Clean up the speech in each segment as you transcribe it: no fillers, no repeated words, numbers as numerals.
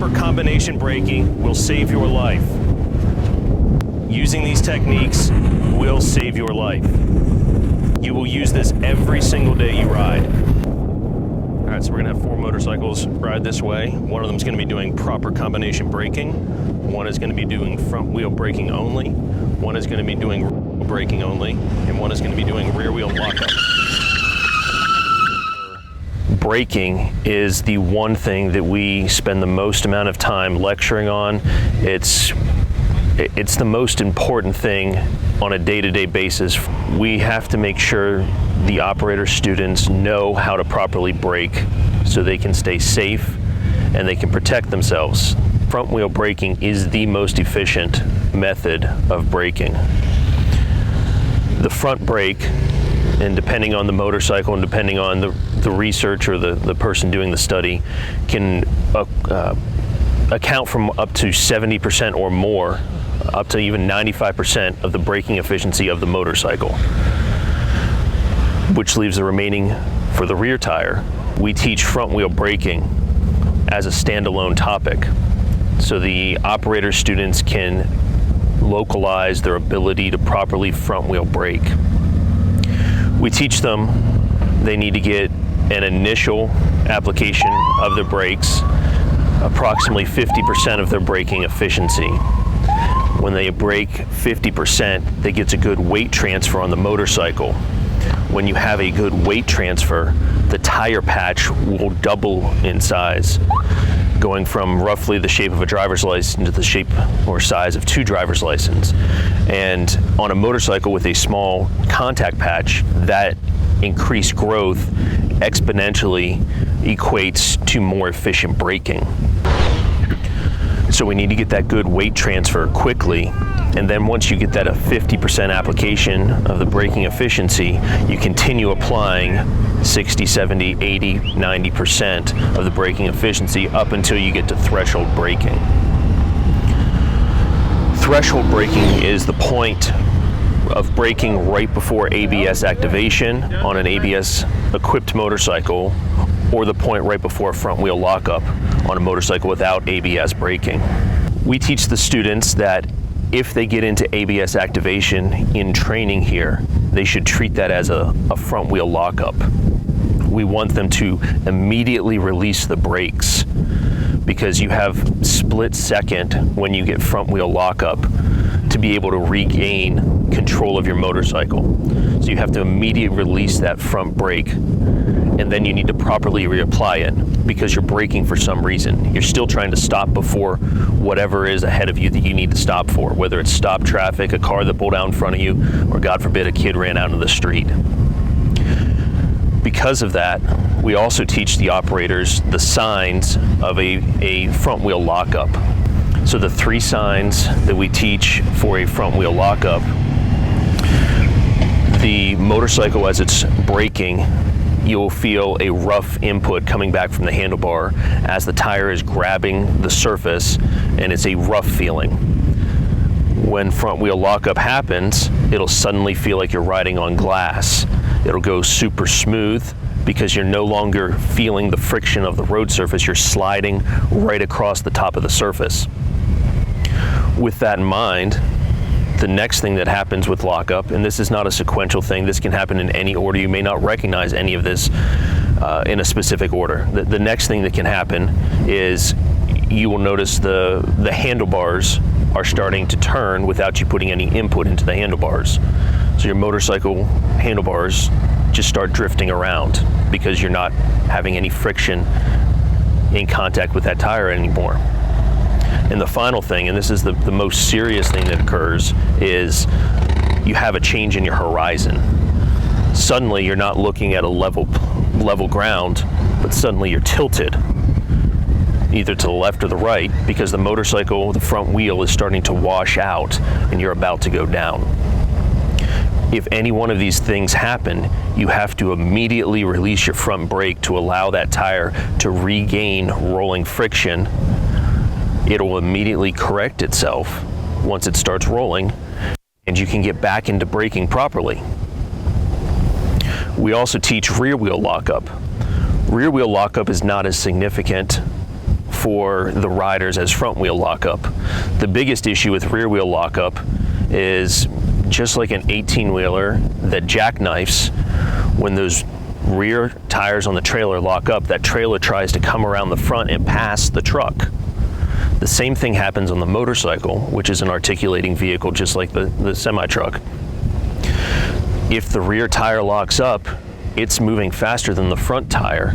Proper combination braking will save your life. Using these techniques will save your life. You will use this every single day you ride. All right, so we're gonna have 4 motorcycles ride this way. One of them is gonna be doing proper combination braking. One is gonna be doing front wheel braking only. One is gonna be doing braking only. And one is gonna be doing rear wheel lockup. Braking is the one thing that we spend the most amount of time lecturing on. It's the most important thing on a day-to-day basis. We have to make sure the operator students know how to properly brake so they can stay safe and they can protect themselves. Front wheel braking is the most efficient method of braking. The front brake, and depending on the motorcycle and depending on the research or the person doing the study, can account from up to 70% or more, up to even 95% of the braking efficiency of the motorcycle, which leaves the remaining for the rear tire. We teach front wheel braking as a standalone topic, so the operator students can localize their ability to properly front wheel brake. We teach them they need to get an initial application of the brakes, approximately 50% of their braking efficiency. When they brake 50%, that gets a good weight transfer on the motorcycle. When you have a good weight transfer, the tire patch will double in size, going from roughly the shape of a driver's license to the shape or size of 2 driver's licenses. And on a motorcycle with a small contact patch, that increased growth exponentially equates to more efficient braking. So we need to get that good weight transfer quickly, and then once you get that a 50% application of the braking efficiency, you continue applying 60, 70, 80, 90% of the braking efficiency up until you get to threshold braking. Threshold braking is the point of braking right before ABS activation on an ABS equipped motorcycle, or the point right before front wheel lockup on a motorcycle without ABS braking. We teach the students that if they get into ABS activation in training here, they should treat that as a front wheel lockup. We want them to immediately release the brakes, because you have split second when you get front wheel lockup to be able to regain control of your motorcycle. So you have to immediately release that front brake, and then you need to properly reapply it, because you're braking for some reason. You're still trying to stop before whatever is ahead of you that you need to stop for, whether it's stop traffic, a car that pulled out in front of you, or God forbid a kid ran out into the street. Because of that, we also teach the operators the signs of a front wheel lockup. So the 3 signs that we teach for a front wheel lockup: the motorcycle as it's braking, you'll feel a rough input coming back from the handlebar as the tire is grabbing the surface, and it's a rough feeling. When front wheel lockup happens, it'll suddenly feel like you're riding on glass. It'll go super smooth because you're no longer feeling the friction of the road surface. You're sliding right across the top of the surface. With that in mind, the next thing that happens with lockup, and this is not a sequential thing, this can happen in any order. You may not recognize any of this in a specific order. The next thing that can happen is you will notice the handlebars are starting to turn without you putting any input into the handlebars. So your motorcycle handlebars just start drifting around because you're not having any friction in contact with that tire anymore. And the final thing, and this is the most serious thing that occurs, is you have a change in your horizon. Suddenly you're not looking at a level ground, but suddenly you're tilted either to the left or the right, because the motorcycle, the front wheel, is starting to wash out and you're about to go down. If any one of these things happen, you have to immediately release your front brake to allow that tire to regain rolling friction. It'll immediately correct itself once it starts rolling, and you can get back into braking properly. We also teach rear wheel lockup. Rear wheel lockup is not as significant for the riders as front wheel lockup. The biggest issue with rear wheel lockup is just like an 18-wheeler that jackknifes, when those rear tires on the trailer lock up, that trailer tries to come around the front and pass the truck. The same thing happens on the motorcycle, which is an articulating vehicle just like the semi-truck. If the rear tire locks up, it's moving faster than the front tire,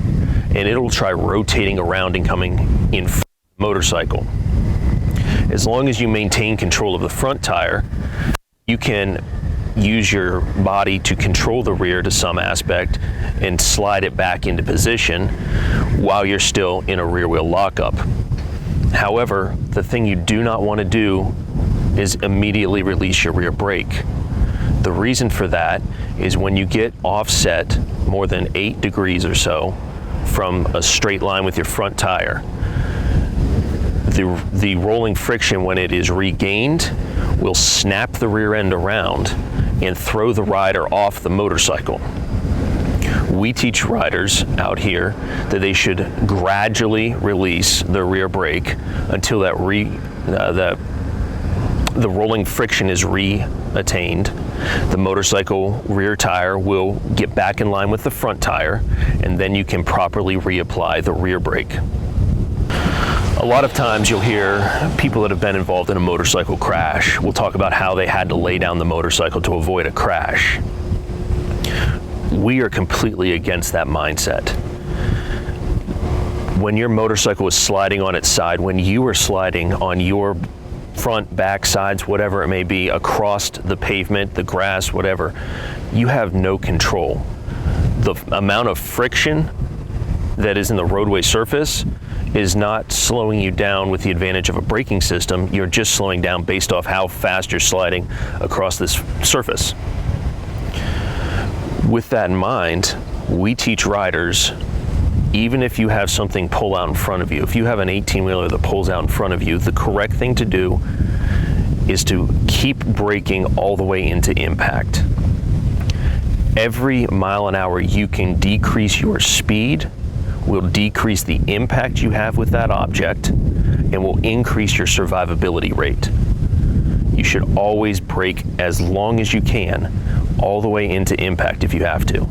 and it'll try rotating around and coming in front of the motorcycle. As long as you maintain control of the front tire, you can use your body to control the rear to some aspect and slide it back into position while you're still in a rear wheel lockup. However, the thing you do not want to do is immediately release your rear brake. The reason for that is when you get offset more than 8 degrees or so from a straight line with your front tire, the rolling friction, when it is regained, will snap the rear end around and throw the rider off the motorcycle. We teach riders out here that they should gradually release the rear brake until that the rolling friction is re-attained. The motorcycle rear tire will get back in line with the front tire, and then you can properly reapply the rear brake. A lot of times you'll hear people that have been involved in a motorcycle crash will talk about how they had to lay down the motorcycle to avoid a crash. We are completely against that mindset. When your motorcycle is sliding on its side, when you are sliding on your front, back, sides, whatever it may be, across the pavement, the grass, whatever, you have no control. The amount of friction that is in the roadway surface is not slowing you down with the advantage of a braking system. You're just slowing down based off how fast you're sliding across this surface. With that in mind, we teach riders, even if you have something pull out in front of you, if you have an 18-wheeler that pulls out in front of you, the correct thing to do is to keep braking all the way into impact. Every mile an hour you can decrease your speed will decrease the impact you have with that object and will increase your survivability rate. You should always brake as long as you can, all the way into impact if you have to.